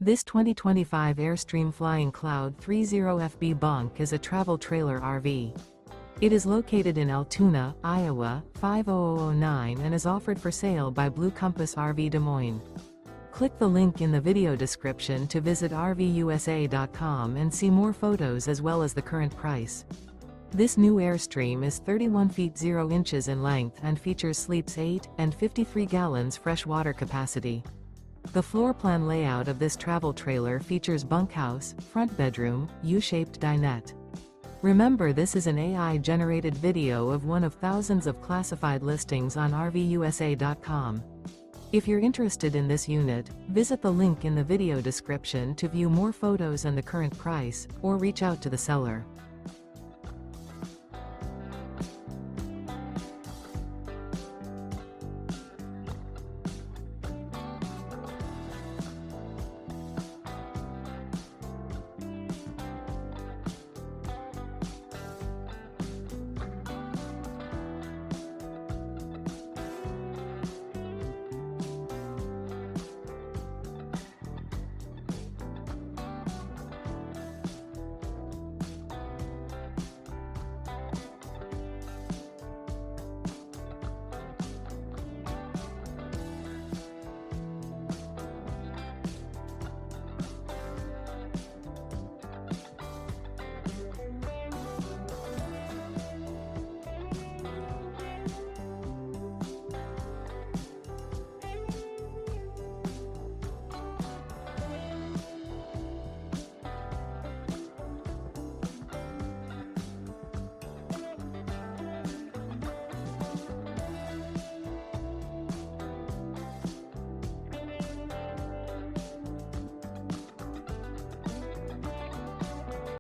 This 2025 Airstream Flying Cloud 30FB Bunk is a travel trailer RV. It is located in Altoona, Iowa, 50009 and is offered for sale by Blue Compass RV Des Moines. Click the link in the video description to visit RVUSA.com and see more photos as well as the current price. This new Airstream is 31 feet 0 inches in length and features sleeps 8 and 53 gallons fresh water capacity. The floor plan layout of this travel trailer features bunkhouse, front bedroom, U-shaped dinette. Remember, this is an AI-generated video of one of thousands of classified listings on RVUSA.com. If you're interested in this unit, visit the link in the video description to view more photos and the current price, or reach out to the seller.